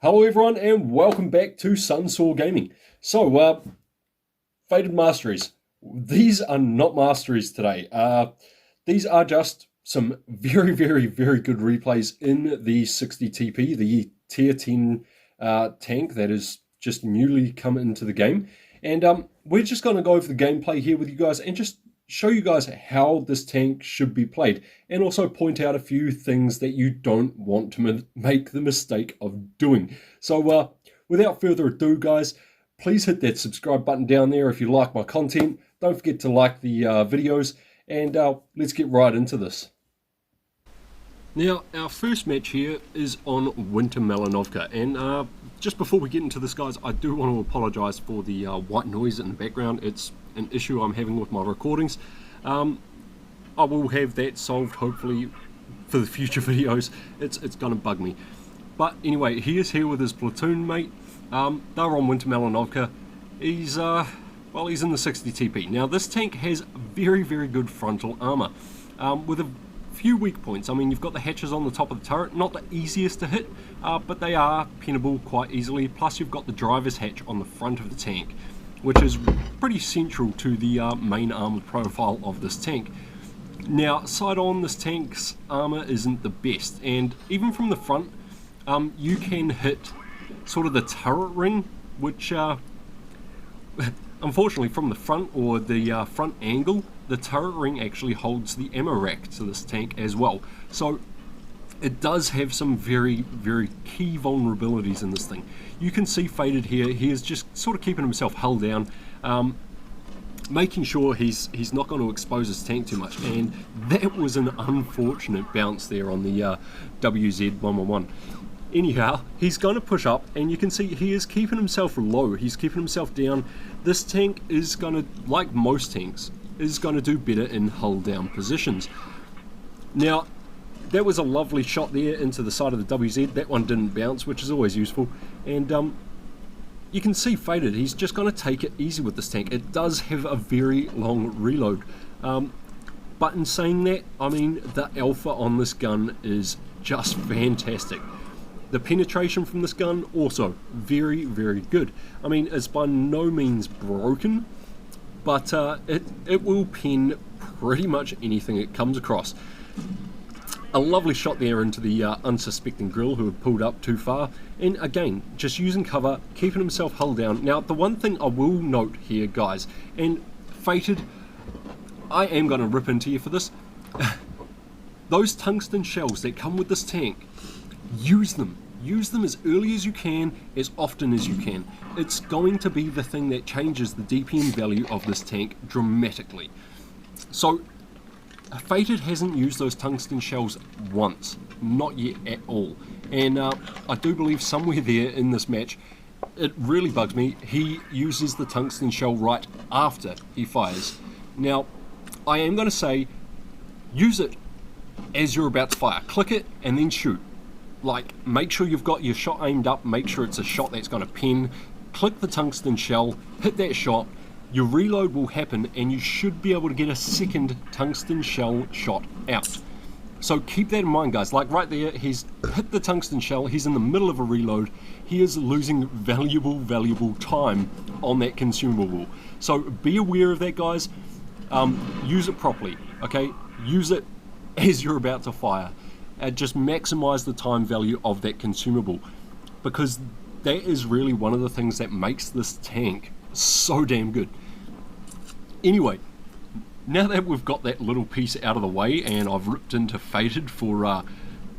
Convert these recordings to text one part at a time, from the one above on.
Hello everyone and welcome back to Sunsaw Gaming. So, Fated Masteries. These are not Masteries today. These are just some very good replays in the 60 TP, the tier 10 tank that has just newly come into the game. And we're just going to go over the gameplay here with you guys and just show you guys how this tank should be played, and also point out a few things that you don't want to make the mistake of doing. So without further ado guys, please hit that subscribe button down there if you like my content. Don't forget to like the videos, and let's get right into this. Now, our first match here is on Winter Malinovka, and just before we get into this guys, I do want to apologise for the white noise in the background. It's an issue I'm having with my recordings. I will have that solved hopefully for the future videos. It's going to bug me. But anyway, he is here with his platoon mate. They're on Winter Malinovka. He's in the 60 TP. Now this tank has very good frontal armour, with a few weak points. I mean, you've got the hatches on the top of the turret, not the easiest to hit, but they are pinnable quite easily. Plus you've got the driver's hatch on the front of the tank, which is pretty central to the main armor profile of this tank. Now, side on, this tank's armor isn't the best, and even from the front, you can hit sort of the turret ring, which unfortunately from the front, or the front angle, the turret ring actually holds the ammo rack to this tank as well. So it does have some very key vulnerabilities in this thing. You can see Fated here, he is just sort of keeping himself held down, making sure he's not going to expose his tank too much, and that was an unfortunate bounce there on the WZ-111. Anyhow, he's going to push up, and you can see he is keeping himself low, he's keeping himself down. This tank is going to, like most tanks, is going to do better in hull down positions. Now, that was a lovely shot there into the side of the WZ. That one didn't bounce, which is always useful. And you can see Fated, he's just going to take it easy with this tank. It does have a very long reload. But in saying that, I mean, the alpha on this gun is just fantastic. The penetration from this gun also very good. I mean, it's by no means broken, but it will pin pretty much anything it comes across. A lovely shot there into the unsuspecting grill who had pulled up too far, and again, just using cover, keeping himself hull down. Now, the one thing I will note here, guys, and Fated, I am going to rip into you for this, those tungsten shells that come with this tank, use them. Use them as early as you can, as often as you can. It's going to be the thing that changes the DPM value of this tank dramatically. So, Fated hasn't used those tungsten shells once, not yet at all. And I do believe somewhere there in this match, it really bugs me, he uses the tungsten shell right after he fires. Now, I am going to say, use it as you're about to fire. Click it and then shoot. Like, make sure you've got your shot aimed up, make sure it's a shot that's going to pin, click the tungsten shell, hit that shot, your reload will happen, and you should be able to get a second tungsten shell shot out. So keep that in mind guys, like right there, he's hit the tungsten shell, he's in the middle of a reload, he is losing valuable time on that consumable. So be aware of that guys, use it properly, okay? Use it as you're about to fire. Just maximize the time value of that consumable, because that is really one of the things that makes this tank so damn good. Anyway, now that we've got that little piece out of the way and I've ripped into Fated for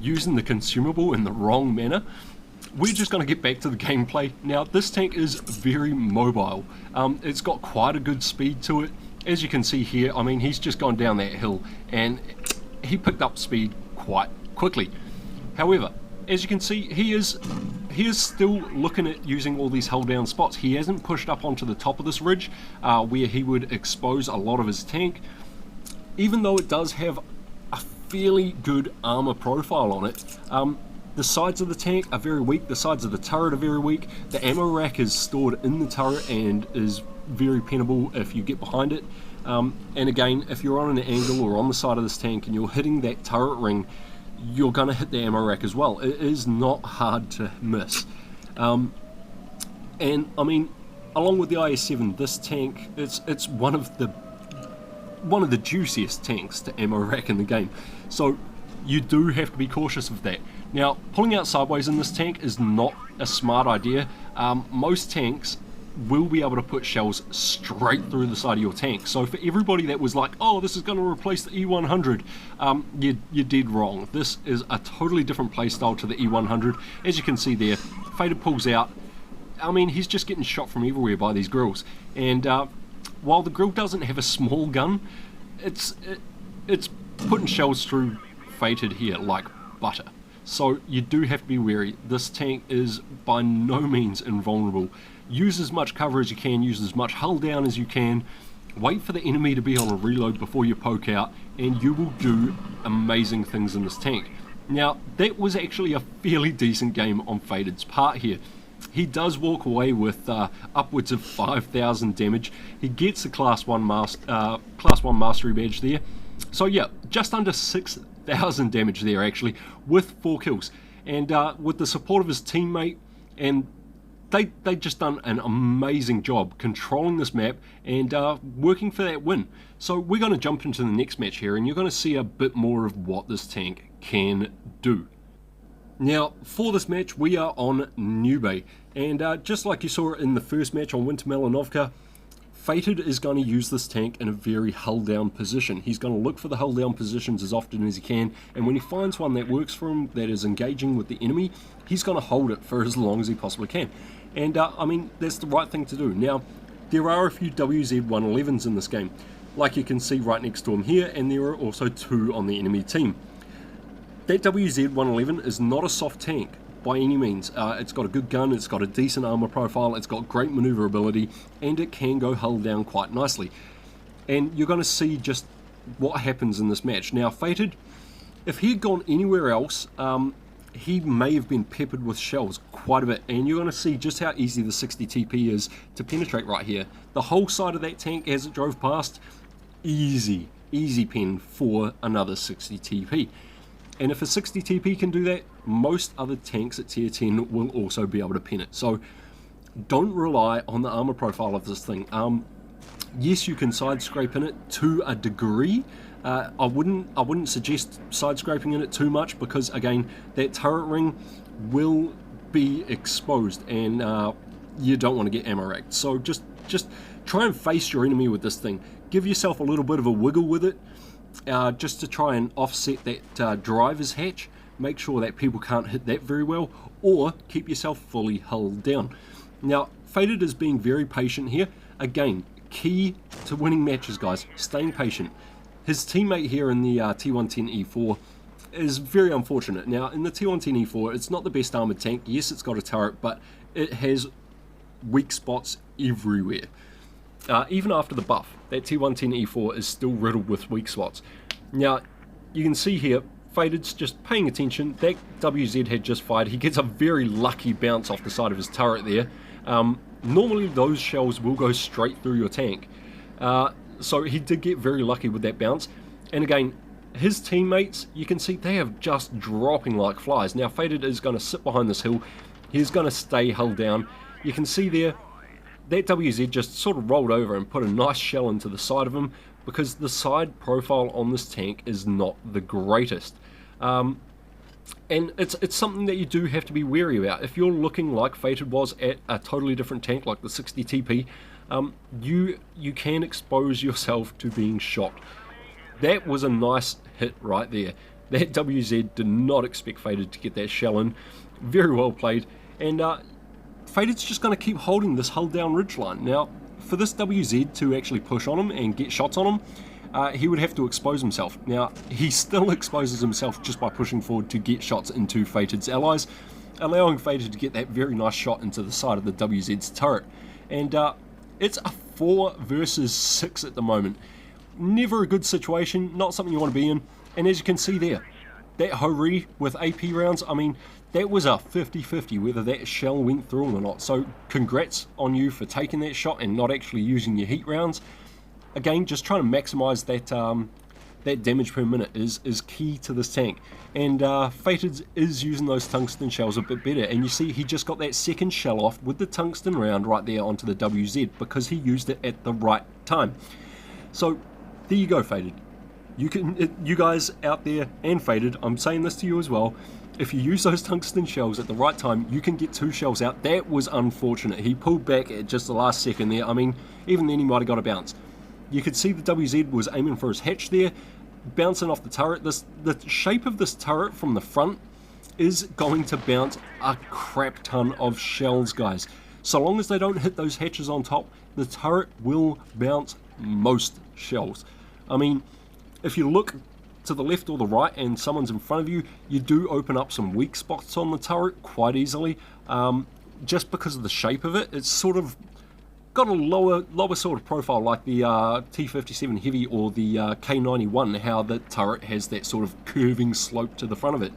using the consumable in the wrong manner, we're just going to get back to the gameplay. Now, this tank is very mobile. It's got quite a good speed to it. As you can see here, I mean, he's just gone down that hill and he picked up speed quite quickly. However, as you can see, he is still looking at using all these hull down spots. He hasn't pushed up onto the top of this ridge where he would expose a lot of his tank, even though it does have a fairly good armor profile on it. The sides of the tank are very weak, the sides of the turret are very weak, the ammo rack is stored in the turret and is very pinnable if you get behind it. And again, if you're on an angle or on the side of this tank and you're hitting that turret ring, you're going to hit the ammo rack as well. It is not hard to miss. And I mean, along with the IS-7, this tank, it's one of the juiciest tanks to ammo rack in the game. So you do have to be cautious of that. Now, pulling out sideways in this tank is not a smart idea. Most tanks will be able to put shells straight through the side of your tank. So for everybody that was like, oh, this is going to replace the E100, you did wrong. This is a totally different playstyle to the E100. As you can see there, Fated pulls out. I mean, he's just getting shot from everywhere by these grills. And while the grill doesn't have a small gun, it's putting shells through Fated here like butter. So you do have to be wary. This tank is by no means invulnerable. Use as much cover as you can, use as much hull down as you can, wait for the enemy to be on a reload before you poke out, and you will do amazing things in this tank. Now, that was actually a fairly decent game on Fated's part here. He does walk away with upwards of 5,000 damage. He gets the Class 1 Mastery badge there. So yeah, just under 6,000 damage there actually, with 4 kills. And with the support of his teammate, and they just done an amazing job controlling this map and working for that win. So we're going to jump into the next match here, and you're going to see a bit more of what this tank can do. Now, for this match, we are on New Bay, and just like you saw in the first match on Winter Malinovka, Fated is going to use this tank in a very hull down position. He's going to look for the hull down positions as often as he can, and when he finds one that works for him, that is engaging with the enemy, he's going to hold it for as long as he possibly can. And I mean, that's the right thing to do. Now, there are a few WZ-111s in this game, like you can see right next to him here, and there are also 2 on the enemy team. That WZ-111 is not a soft tank by any means. It's got a good gun, it's got a decent armor profile, it's got great maneuverability, and it can go hull down quite nicely. And you're going to see just what happens in this match. Now, Fated, if he had gone anywhere else, he may have been peppered with shells quite a bit, and you're going to see just how easy the 60 TP is to penetrate right here. The whole side of that tank as it drove past, easy pen for another 60 TP. And if a 60 TP can do that, most other tanks at tier 10 will also be able to pen it. So don't rely on the armor profile of this thing. Yes, you can side scrape in it to a degree. I wouldn't suggest side scraping in it too much, because again, that turret ring will be exposed, and you don't want to get ammo racked. So just try and face your enemy with this thing. Give yourself a little bit of a wiggle with it, just to try and offset that driver's hatch. Make sure that people can't hit that very well, or keep yourself fully hulled down. Now, Fated is being very patient here. Again, key to winning matches, guys, staying patient. His teammate here in the T110E4 is very unfortunate. Now, in the T110E4, it's not the best armored tank. Yes, it's got a turret, but it has weak spots everywhere. Even after the buff, that T110E4 is still riddled with weak spots. Now, you can see here, Fated's just paying attention. That WZ had just fired. He gets a very lucky bounce off the side of his turret there. Normally, those shells will go straight through your tank. So he did get very lucky with that bounce. And again, his teammates, you can see they are just dropping like flies. Now, Fated is going to sit behind this hill. He's going to stay held down. You can see there, that WZ just sort of rolled over and put a nice shell into the side of him, because the side profile on this tank is not the greatest. And it's something that you do have to be wary about. If you're looking like Fated was at a totally different tank like the 60 TP, you can expose yourself to being shot. That was a nice hit right there. That WZ did not expect Fated to get that shell in. Very well played. And Fated's just going to keep holding this hull down ridgeline. Now, for this WZ to actually push on him and get shots on him, he would have to expose himself. Now, he still exposes himself just by pushing forward to get shots into Fated's allies, allowing Fated to get that very nice shot into the side of the WZ's turret. And it's a 4 versus 6 at the moment. Never a good situation, not something you want to be in. And as you can see there, that Hori with AP rounds, I mean, that was a 50-50 whether that shell went through him or not. So congrats on you for taking that shot and not actually using your heat rounds. Again, just trying to maximize that damage per minute is key to this tank. And Fated is using those tungsten shells a bit better, and you see he just got that second shell off with the tungsten round right there onto the WZ because he used it at the right time. So there you go, Fated. You guys out there and Fated, I'm saying this to you as well, if you use those tungsten shells at the right time, you can get 2 shells out. That was unfortunate. He pulled back at just the last second there. I mean, even then he might have got a bounce. You could see the WZ was aiming for his hatch there, bouncing off the turret. The shape of this turret from the front is going to bounce a crap ton of shells, guys. So long as they don't hit those hatches on top, the turret will bounce most shells. I mean, if you look to the left or the right and someone's in front of you, you do open up some weak spots on the turret quite easily. Just because of the shape of it, it's sort of got a lower sort of profile, like the T57 Heavy or the K91, how the turret has that sort of curving slope to the front of it.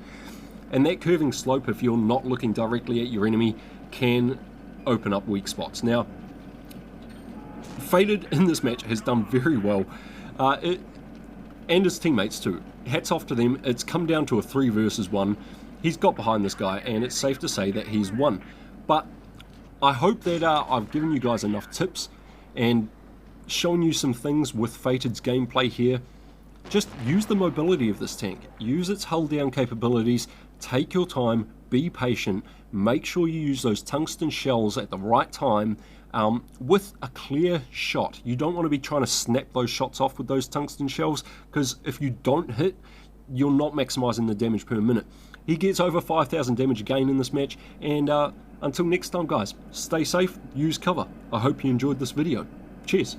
And that curving slope, if you're not looking directly at your enemy, can open up weak spots. Now, Fated in this match has done very well, and his teammates too. Hats off to them. It's come down to a 3 versus 1. He's got behind this guy, and it's safe to say that he's won. But I hope that I've given you guys enough tips and shown you some things with Fated's gameplay here. Just use the mobility of this tank. Use its hull down capabilities. Take your time. Be patient. Make sure you use those tungsten shells at the right time with a clear shot. You don't want to be trying to snap those shots off with those tungsten shells, because if you don't hit, you're not maximizing the damage per minute. He gets over 5,000 damage again in this match, and until next time, guys, stay safe, use cover. I hope you enjoyed this video. Cheers.